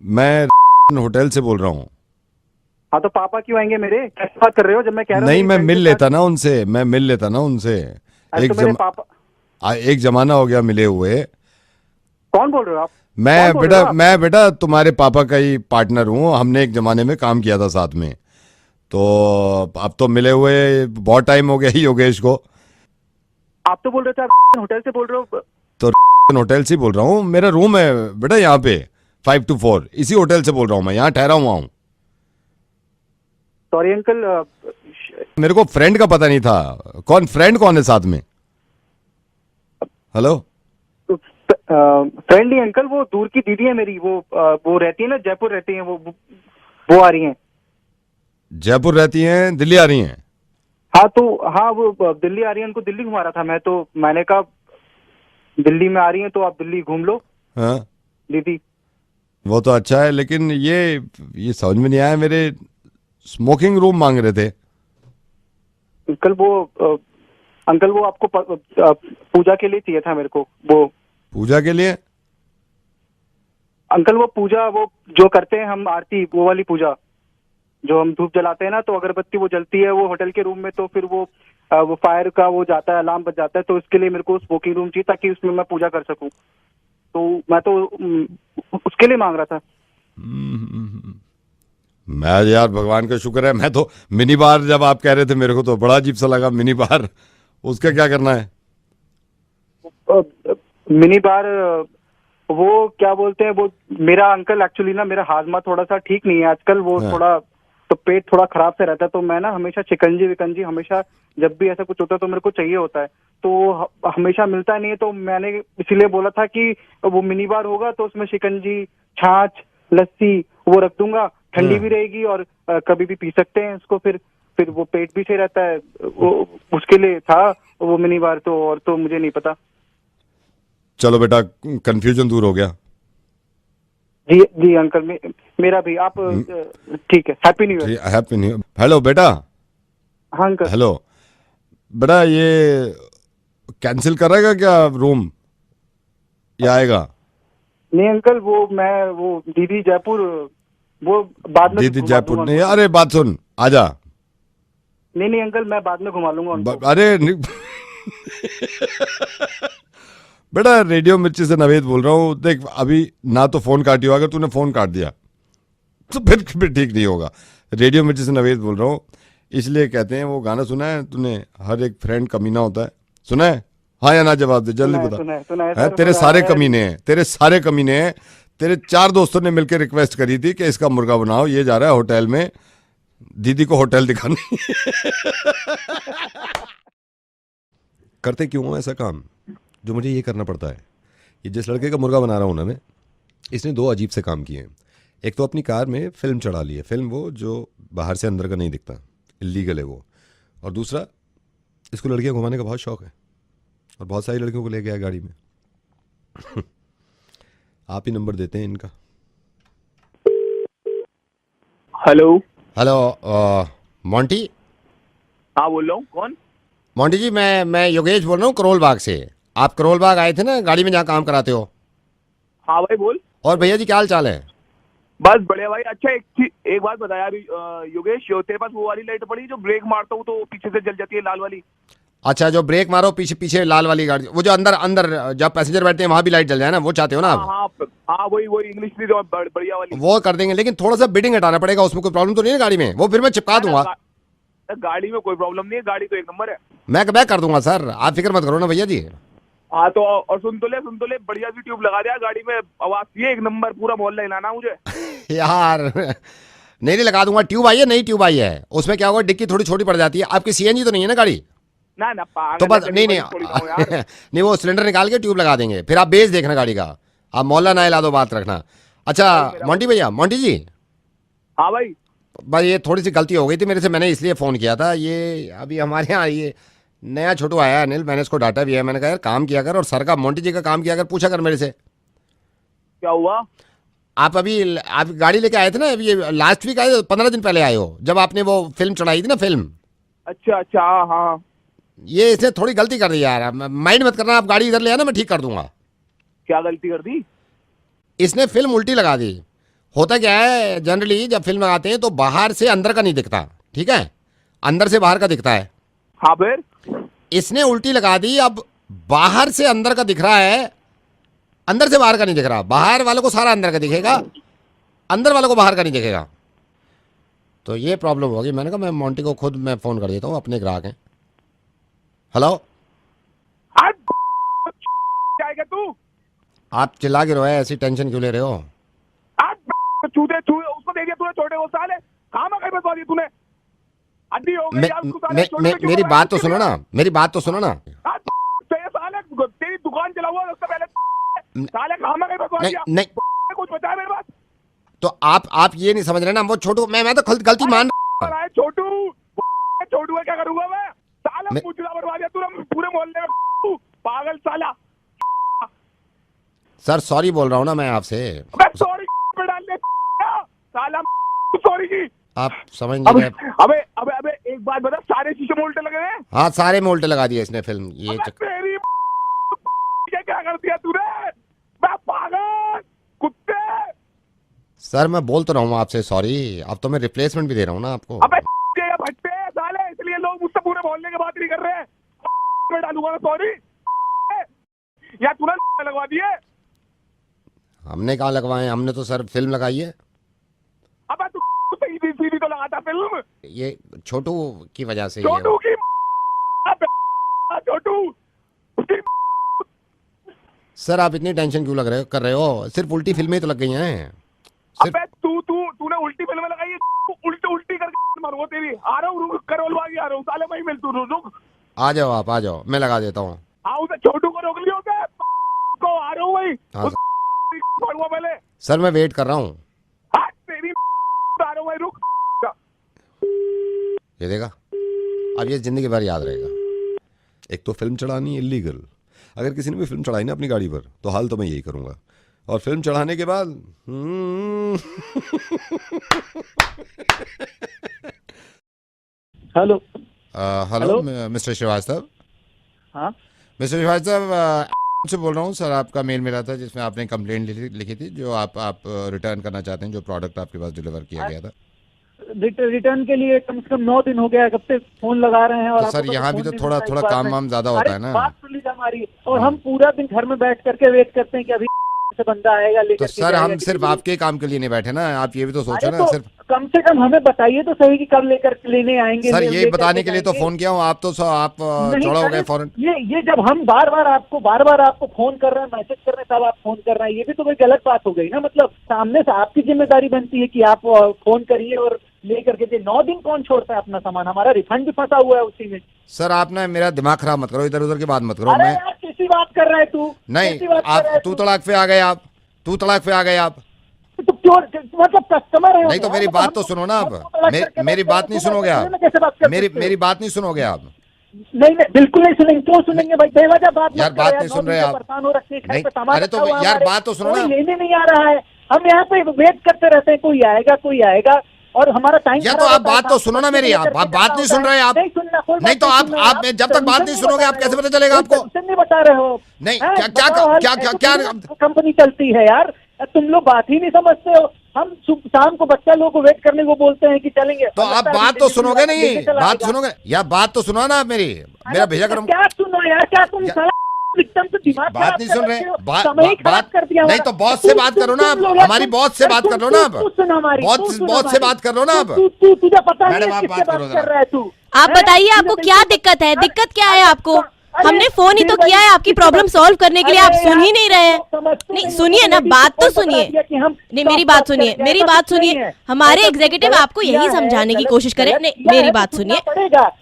मैं होटल से बोल रहा हूँ। हाँ, तो पापा क्यों आएंगे मेरे? कैसे बात कर रहे हो? जब मैं कह रहा हूँ नहीं, मैं मिल लेता ना उनसे। एक जमाना हो गया मिले हुए। कौन बोल रहे हो आप? मैं बेटा तुम्हारे पापा का ही पार्टनर हूँ, हमने एक जमाने में काम किया था साथ में, तो अब तो मिले हुए बहुत टाइम हो गया ही योगेश को। आप तो बोल रहे थे आप होटल से बोल रहे हो? तो होटल से बोल रहा हूँ, मेरा रूम है बेटा यहाँ पे 5 to 4, इसी होटल से बोल रहा हूँ, मैं यहाँ ठहरा हुआ हूँ। सॉरी अंकल, मेरे को फ्रेंड का पता नहीं था। फ्रेंड कौन है साथ में? हेलो, फ्रेंड ही अंकल, वो दूर की दीदी है मेरी, वो रहती है ना, जयपुर रहती है, वो आ रही हैं। जयपुर रहती हैं, दिल्ली आ रही हैं? हाँ, वो दिल्ली आ रही है, उनको दिल्ली घुमा रहा था मैं, तो मैंने कहा दिल्ली में आ रही हैं तो आप दिल्ली घूम लो। हाँ दीदी, वो तो अच्छा है, लेकिन ये समझ में नहीं आया, मेरे स्मोकिंग रूम मांग रहे थे। अंकल वो आपको पूजा के लिए चाहिए था मेरे को। वो पूजा के लिए? अंकल वो पूजा, वो जो करते हैं हम आरती, वो वाली पूजा जो हम धूप जलाते हैं ना, तो अगरबत्ती वो जलती है वो होटल के रूम में, तो फिर वो वो फायर का वो जाता है, अलार्म बज जाता है, तो इसके लिए मेरे को स्मोकिंग रूम चाहिए ताकि उसमें मैं पूजा कर सकूं। तो मैं तो उसके लिए मांग रहा था। मैं यार भगवान का शुक्र है, मैं तो मिनी बार जब आप कह रहे थे मेरे को तो बड़ा अजीब सा लगा। मिनी बार, उसका क्या करना है? मिनी बार वो क्या बोलते हैं, वो मेरा अंकल एक्चुअली ना, मेरा हाजमा थोड़ा सा ठीक नहीं है आजकल, वो थोड़ा तो पेट थोड़ा खराब से रहता है, तो मैं ना हमेशा शिकंजी विकंजी हमेशा जब भी ऐसा कुछ होता है तो मेरे को चाहिए होता है, तो हमेशा मिलता नहीं है, तो मैंने इसीलिए बोला था कि वो मिनी बार होगा तो उसमें शिकंजी, छाछ, लस्सी वो रख दूंगा, ठंडी भी रहेगी और कभी भी पी सकते हैं इसको, फिर वो पेट भी सही रहता है, वो उसके लिए था वो मिनी बार। तो और तो मुझे नहीं पता। चलो बेटा, कंफ्यूजन दूर हो गया। जी जी अंकल, मेरा भी। आप ठीक है, happy new year. Happy new year. Hello बेटा। हाँ अंकल। हेलो बेटा, ये कैंसिल करेगा क्या रूम या आएगा? नहीं अंकल, वो दीदी जयपुर, वो बाद में दीदी जयपुर नहीं, अरे बात सुन, आजा। नहीं अंकल, मैं बाद में घुमा लूंगा उनको। अरे बेटा, रेडियो मिर्ची से नवेद बोल रहा हूँ। देख, अभी ना तो फोन काटियो, अगर तूने फोन काट दिया तो फिर ठीक नहीं होगा। रेडियो मिर्ची से नवेद बोल रहा हूँ, इसलिए कहते हैं, वो गाना सुना है तूने, हर एक फ्रेंड कमीना होता है, सुना है? हाँ या ना जवाब दे, जल्दी बता। सुना तेरे सारे कमीने हैं, तेरे सारे कमीने हैं। तेरे 4 दोस्तों ने मिलकर रिक्वेस्ट करी थी कि इसका मुर्गा बनाओ, ये जा रहा है होटल में दीदी को होटल दिखाने। करते क्यों हो ऐसा काम जो मुझे ये करना पड़ता है? ये जिस लड़के का मुर्गा बना रहा हूँ ना मैं, इसने 2 अजीब से काम किए हैं। एक तो अपनी कार में फिल्म चढ़ा ली है, फिल्म वो जो बाहर से अंदर का नहीं दिखता, इलीगल है वो। और दूसरा, इसको लड़कियां घुमाने का बहुत शौक है और बहुत सारी लड़कियों को ले गया गाड़ी में। आप ही नंबर देते हैं इनका। Hello Monty. हाँ बोल रहा हूँ, कौन? मोंटी जी, मैं योगेश बोल रहा हूँ करोल बाग से। आप करोल बाग आए थे ना गाड़ी में, जहाँ काम कराते हो? हाँ भाई बोल। और भैया जी क्या हाल चाल है? बस बढ़िया भाई। अच्छा एक बात बता यार योगेश, तेरे पास वो वाली लाइट पड़ी जो ब्रेक मारता हूँ तो पीछे से जल जाती है, लाल वाली? अच्छा, जो ब्रेक मारो पीछे लाल वाली गाड़ी, वो जो अंदर जब पैसेंजर बैठते हैं वहां भी लाइट जल जाए ना, वो चाहते हो ना आप? हाँ वही इंग्लिश की जो बढ़िया वाली, वो कर देंगे, लेकिन थोड़ा सा बिडिंग हटाना पड़ेगा। उसमें कोई प्रॉब्लम तो नहीं है गाड़ी में? वो फिर मैं चिपका दूंगा। गाड़ी में कोई प्रॉब्लम नहीं है, गाड़ी तो एक नंबर है। मैं कर दूंगा सर, आप फिक्र मत करो ना भैया जी। हाँ तो और सुन तो ले बढ़िया सी ट्यूब लगा दिया गाड़ी में, आवाज ये एक नंबर, पूरा मोहल्ला हिलाना मुझे। यार नहीं लगा दूंगा। ट्यूब आई है, नई ट्यूब आई है, उसमें क्या होगा, डिक्की थोड़ी छोटी पड़ जाती है। आपकी सीएनजी तो नहीं है ना गाड़ी? ना तो बस नहीं नहीं वो सिलेंडर निकाल के ट्यूब लगा देंगे, फिर आप बेस देखना गाड़ी का, आप मोहल्ला ना हिला दो, बात रखना। अच्छा मोंटी भैया, मोंटी जी। हाँ भाई। भाई ये थोड़ी सी गलती हो गई थी मेरे से, मैंने इसलिए फ़ोन किया था। ये अभी हमारे यहाँ ये नया छोटू आया है अनिल, मैंने इसको डांटा भी है। मैंने कहा यार काम किया कर, और सर का मोंटी जी का काम किया कर, पूछा कर मेरे से। क्या हुआ? आप गाड़ी लेके आए थे ना, ये लास्ट वीक आए, 15 दिन पहले आए हो, जब आपने वो फिल्म चढ़ाई थी ना, फिल्म। अच्छा हाँ। ये इसने थोड़ी गलती कर दी यार, माइंड मत करना, आप गाड़ी इधर ले आना, मैं ठीक कर दूंगा। क्या गलती कर दी? इसने फिल्म उल्टी लगा दी। होता क्या है, जनरली जब फिल्म लगाते हैं तो बाहर से अंदर का नहीं दिखता, ठीक है, अंदर से बाहर का दिखता है। हाँ फिर इसने उल्टी लगा दी, अब बाहर से अंदर का दिख रहा है, अंदर से बाहर का नहीं दिख रहा। बाहर वालों को सारा अंदर का दिखेगा, अंदर वालों को बाहर का नहीं दिखेगा। तो ये प्रॉब्लम होगी। मैंने कहा मैं मोंटी को खुद मैं फोन कर देता हूँ, अपने ग्राहक हैं। हेलो, जाएगा तू? आप चिल्ला के रोए, ऐसी टेंशन क्यों ले रहे हो? चूते उसको दे दिया तूने, छोटे वो साले कहाँ में बता दिया तूने? अड्डी हो गई यार उसको साले। मेरी बात तो सुनो ना, मेरी बात तो सुनो ना। साले तेरी दुकान चला हुआ उससे पहले साले कहाँ में बता दिया? नहीं कुछ बता मेरे पास। तो आप ये नहीं समझ रहे ना, वो छोटू, मैं तो गलती मान रहा हूं। छोटू क्या करूंगा मैं? साला पूछना बर्बाद दिया तूने पूरे मोहल्ले में, पागल साला। सर सॉरी बोल रहा हूँ ना मैं आपसे। सॉरी पे डाल दे साला, सॉरी की आप समझ नहीं रहे। अबे एक बात बता, सारे शीशे में उल्टे लगे हैं? हाँ सारे में उल्टे लगा दिए इसने फिल्म। ये तेरी क्या कर दिया तूने? मैं पागल कुत्ते। सर मैं बोल तो रहा हूँ आपसे सॉरी, अब तो मैं रिप्लेसमेंट भी दे रहा हूँ ना आपको। अबे भट्टे साले, इसलिए लोग मुझसे पूरे मोहल्ले के बात नहीं कर रहे हैं। मैं डालूंगा ना सॉरी। या तूने लगवा दिए? हमने कहाँ लगवाए, हमने तो सर फिल्म लगाई है। अबे तू सीधी तो लगाता फिल्म। ये छोटू की वजह से। छोटू की छोटू उसकी। सर आप इतनी टेंशन क्यों कर रहे हो? सिर्फ उल्टी फिल्में तो लग गई हैं। अबे तूने उल्टी फिल्में लगाई है, उल्टी करके मारूंगा तेरी। आ रहा हूँ, करवलवा के आ रहा हूँ साले, वहीं मिल तू रुक। आ जाओ आप, आ जाओ, मैं लगा देता हूँ। हाँ उसे छोटू को रोक लियो क्या? को आ रहा हूँ वहीं। हाँ, पहले सर मैं वेट कर रहा हूँ। हाँ तेरी आ रहा हूँ वहीं, रुक। ये देखा, अब ये जिंदगी भर याद रहेगा। एक तो फिल्म चढ़ानी इलीगल, अगर किसी ने भी फिल्म चढ़ाई ना अपनी गाड़ी पर तो हाल तो मैं यही करूंगा। और फिल्म चढ़ाने के बाद हेलो हेलो मिस्टर श्रीवास्तव। हाँ मिस्टर श्रीवास्तव से बोल रहा हूँ सर। आपका मेल मिला था जिसमें आपने कंप्लेंट लिखी थी, जो आप रिटर्न करना चाहते हैं, जो प्रोडक्ट आपके पास डिलीवर किया गया था। रिटर्न के लिए कम से कम 9 दिन हो गया, कब से फोन लगा रहे हैं। और तो सर यहाँ भी तो थोड़ा काम वाम ज्यादा होता है ना। बात सुन लीजिए हमारी, और हम पूरा दिन घर में बैठ करके वेट करते हैं कि अभी से बंदा आएगा लेकर। तो सर हम सिर्फ आपके काम के लिए नहीं बैठे ना, आप ये भी तो सोचो ना। सिर्फ कम से कम हमें बताइए तो सही कि कब लेकर लेने आएंगे। सर ये बताने के लिए तो फोन किया हूँ, आप तो आप चौड़ा हो गए फौरन। ये जब हम बार बार आपको फोन कर रहे हैं, मैसेज कर रहे हैं, तब आप फोन कर रहे हैं, ये भी तो कोई गलत बात हो गई ना। मतलब सामने से आपकी जिम्मेदारी बनती है कि आप फोन करिए और लेकर के। 9 दिन कौन छोड़ता है अपना सामान? हमारा रिफंड भी फंसा हुआ है उसी में। सर आप ना मेरा दिमाग खराब मत करो, इधर उधर की बात मत करो। अरे मैं यार कैसी बात कर रहा है तू? नहीं, आप तू तड़ाक पे आ गए, आप तू तड़ाक पे आ गए आप। तो क्यों, मतलब कस्टमर है? नहीं तो मेरी बात तो सुनो ना आप। मेरी बात नहीं सुनोगे आप? मेरी बात नहीं सुनोगे आप? नहीं बिल्कुल नहीं सुनेंगे। क्यों सुनेंगे भाई? बेवजह बात यार, बात नहीं सुन रहे आप। परेशान हो रखे हैं। अरे तो यार बात तो सुनो ना। लेने नहीं आ रहा है, हम यहाँ पे वेट करते रहते हैं, कोई आएगा और हमारा टाइम। या तो आप बात तो सुनो ना मेरी, आप बात नहीं सुन रहे आप। नहीं तो आप जब तक बात नहीं सुनोगे आप कैसे पता चलेगा आपको? नहीं बता रहे हो? नहीं क्या कंपनी चलती है यार, तुम लोग बात ही नहीं समझते हो। हम शाम को बच्चा लोग को वेट करने को बोलते हैं कि चलेंगे, तो आप बात तो सुनोगे नहीं? बात सुनोगे या बात तो सुनो ना आप मेरी। मेरा भेजा करो। क्या सुनो यार, क्या तुम एकदम से दिमाग बात नहीं सुन रहे? बात कर दिया। नहीं तो बॉस से बात करो ना आप, हमारी बॉस से बात कर लो ना आप। बॉस से बात कर लो ना आप। तुझे पता मैडम आप बात करो जरा। आप बताइए आपको क्या दिक्कत है? दिक्कत क्या है आपको? हमने फोन ही तो किया है आपकी प्रॉब्लम सॉल्व करने के लिए, आप सुन ही नहीं रहे हैं। नहीं सुनिए ना, बात तो सुनिए। नहीं मेरी बात सुनिए, हमारे एग्जीक्यूटिव आपको यही समझाने की कोशिश करें। नहीं मेरी बात सुनिए।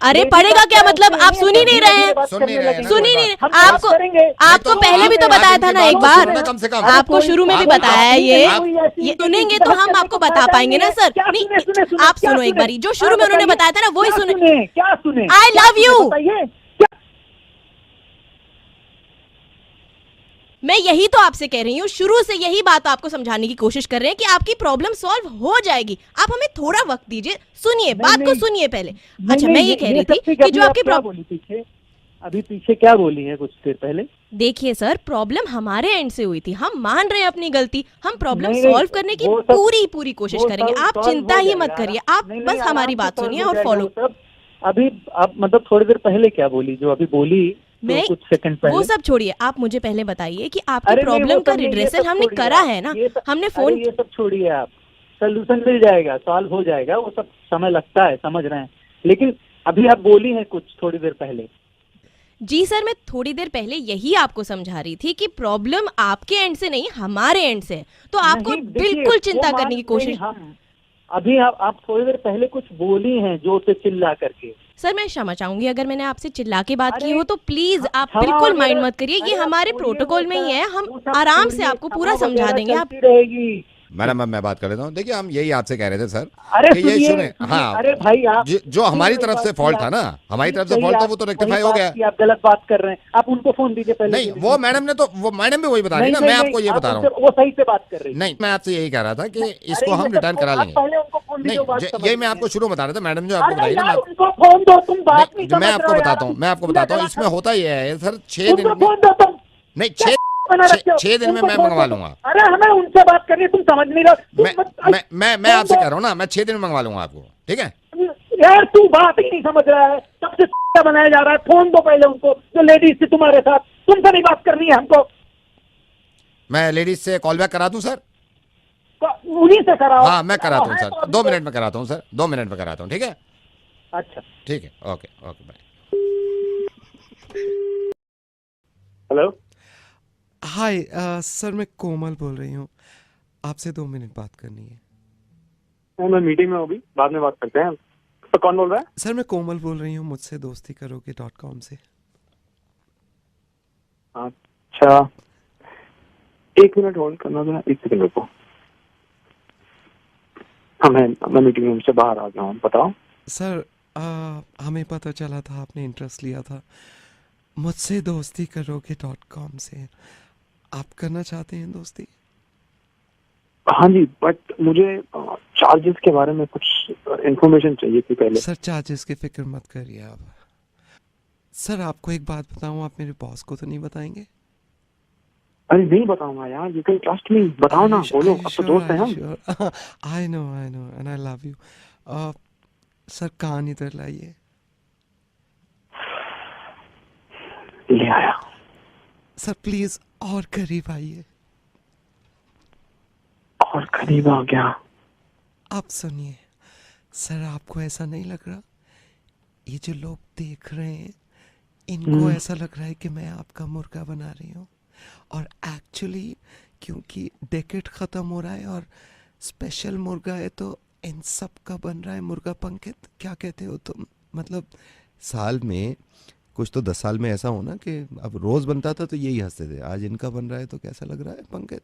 अरे पड़ेगा क्या मतलब? आप सुन ही नहीं रहे हैं। सुन ही नहीं। आपको पहले भी तो बताया था ना एक बार, आपको शुरू में भी बताया है। ये सुनेंगे तो हम आपको बता पाएंगे ना सर। नहीं आप सुनो एक बारी, जो शुरू में उन्होंने बताया था ना वही सुने। क्या सुने? आई लव यू। मैं यही तो आपसे कह रही हूँ, शुरू से यही बात आपको समझाने की कोशिश कर रहे हैं कि आपकी प्रॉब्लम सॉल्व हो जाएगी। आप हमें थोड़ा वक्त दीजिए, सुनिए बात को सुनिए पहले। अच्छा मैं ये कह रही थी कि जो आपकी प्रॉब्लम अभी पीछे क्या बोली है कुछ देर पहले? देखिए सर, प्रॉब्लम हमारे एंड से हुई थी, हम मान रहे हैं अपनी गलती, हम प्रॉब्लम सॉल्व करने की पूरी कोशिश करेंगे। आप चिंता ही मत करिए, आप बस हमारी बात सुनिए और फॉलो। अभी आप मतलब थोड़ी देर पहले क्या बोली, जो अभी बोली मैं कुछ सेकंड पहले? वो सब छोड़िए, आप मुझे पहले बताइए कि आपकी प्रॉब्लम का रिड्रेसल हमने करा है ना? हमने फोन। ये सब छोड़िए आप, सोल्यूशन मिल जाएगा, सॉल्व हो जाएगा, वो सब समय लगता है, समझ रहे हैं। लेकिन अभी आप बोली हैं कुछ थोड़ी देर पहले। जी सर, मैं थोड़ी देर पहले यही आपको समझा रही थी कि प्रॉब्लम आपके एंड से नहीं हमारे एंड से, तो आपको बिल्कुल चिंता करने की कोशिश। अभी आप थोड़ी देर पहले कुछ बोली हैं जोर से चिल्ला करके। सर मैं क्षमा चाहूंगी अगर मैंने आपसे चिल्ला के बात की हो, तो प्लीज आप बिल्कुल माइंड मत करिए, ये हमारे प्रोटोकॉल में ही है, हम आराम से आपको पूरा समझा देंगे। आप रहेगी मैडम अब मैं बात कर लेता हूँ। देखिए हम यही आपसे कह रहे थे सर। अरे कि ये सुने, हाँ अरे भाई आप जो हमारी तरफ से फॉल्ट था ना, हमारी तरफ से फॉल्ट था, वो तो रेक्टिफाई हो गया। आप गलत बात कर रहे हैं, आप उनको फोन दीजिए पहले। नहीं वो मैडम ने तो, वो मैडम भी वही बता रही ना, मैं आपको ये बता रहा हूँ वो सही से बात कर रही। नहीं मैं आपसे यही कह रहा था कि इसको हम रिटर्न करा लेंगे। नहीं यही मैं आपको शुरू बता रहा था, मैडम जो आपको बताई ना, मैं आपको बताता हूँ इसमें होता ही है सर। 6 दिन नहीं 6 दिन में मैं मंगवा लूंगा। अरे हमें उनसे बात करनी, तुम समझ नहीं रहे। मैं आपसे कह रहा हूँ ना, मैं 6 दिन में मंगवा लूंगा आपको, ठीक है? यार तू बात ही नहीं समझ रहा है, सबसे बनाया जा रहा है। फोन दो पहले उनको जो लेडीज थी तुम्हारे साथ, तुमसे नहीं बात करनी है हमको। मैं लेडीज से कॉल बैक करा दूं सर? उन्हीं से कराओ। हाँ मैं कराता हूँ सर, 2 मिनट में कराता हूँ सर, 2 मिनट में कराता हूँ, ठीक है? अच्छा ठीक है, okay okay bye. Hello hi sir, मैं कोमल बोल रही हूँ, आपसे 2 मिनट बात करनी है। मैं मीटिंग में हूँ अभी, बाद में बात करते हैं। तो कौन बोल रहा है? सर मैं कोमल बोल रही हूँ, मुझसे दोस्ती करोगे .com से। अच्छा 1 मिनट होल्ड करना जरा, 1 सेकंड रुको। हाँ मैं मीटिंग रूम से बाहर आ गया हूँ, बताओ। सर हमें पता चला था आपने इंटरेस्ट लिया था मुझसे दोस्ती करोगे .com से। आप करना चाहते हैं दोस्ती? हाँ जी, बट मुझे चार्जेस के बारे में कुछ इन्फॉर्मेशन चाहिए थी पहले। सर चार्जेस की फिक्र मत करिए आप। सर आपको एक बात बताऊं, आप मेरे बॉस को तो नहीं बताएंगे? अरे नहीं बताऊंगा यार, यू कैन ट्रस्ट मी। बताओ ना, बोलो, अब तो दोस्त हैं हम। I know and I love you. Sir कान इधर लाइए। ले आया। सर प्लीज और करीब आइए। और करीब आ गया। अब सुनिए सर, आपको ऐसा नहीं लग रहा ये जो लोग देख रहे हैं इनको ऐसा लग रहा है कि मैं आपका मुर्गा बना रही हूँ? और एक्चुअली क्योंकि डेकेड खत्म हो रहा है और स्पेशल मुर्गा है तो इन सब का बन रहा है मुर्गा पंकज। क्या कहते हो तुम? मतलब साल में कुछ तो 10 साल में ऐसा हो ना कि अब रोज बनता था तो यही हंसते थे, आज इनका बन रहा है तो कैसा लग रहा है पंकज?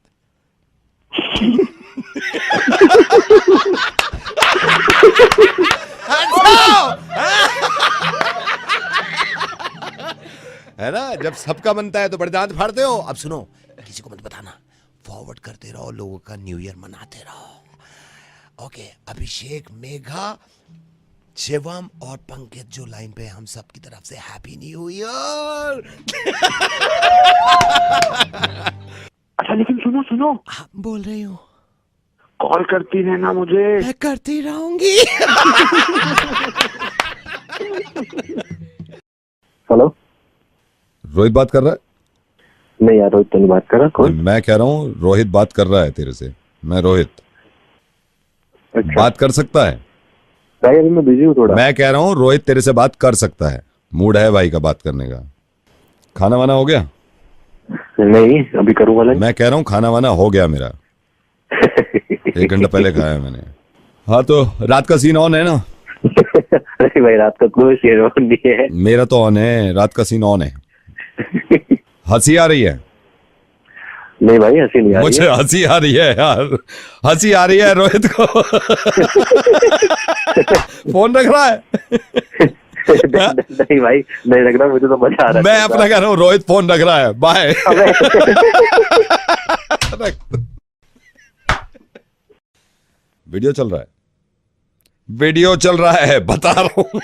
है ना, जब सबका बनता है तो बड़े दांत फाड़ते हो। अब सुनो, किसी को मत बताना, फॉरवर्ड करते रहो, लोगों का न्यू ईयर मनाते रहो। ओके, अभिषेक, मेघा, शिवम और पंकज जो लाइन पे, हम सब की तरफ से हैप्पी न्यू ईयर। अच्छा लेकिन सुनो सुनो, हाँ बोल रही हूँ। कॉल करती रहना मुझे। मैं करती रहूंगी। हेलो, रोहित बात कर रहा है? नहीं यार, रोहित तो नहीं बात कर रहा। कौन? मैं कह रहा हूँ रोहित बात कर रहा है तेरे से। मैं रोहित। अच्छा। बात कर सकता है? भाई अभी मैं बिजी हूँ थोड़ा। मैं कह रहा हूँ रोहित तेरे से बात कर सकता है, मूड है भाई का बात करने का। खाना वाना हो गया? नहीं अभी करूँगा। मैं कह रहा हूँ खाना वाना हो गया मेरा। 1 घंटा पहले खाया मैंने। हाँ तो रात का सीन ऑन है ना? अरे भाई रात का कोई सीन ऑन नहीं है। मेरा तो ऑन है, रात का सीन ऑन है। हंसी आ रही है? नहीं भाई हंसी नहीं आ रही है। मुझे हंसी आ रही है यार, हंसी आ रही है रोहित को। फोन रख रहा है? नहीं भाई नहीं रख रहा, मुझे तो मजा आ रहा है। मैं अपना कह रहा हूँ रोहित फोन रख रहा है। बाय। वीडियो चल रहा है, वीडियो चल रहा है, बता रहा हूँ।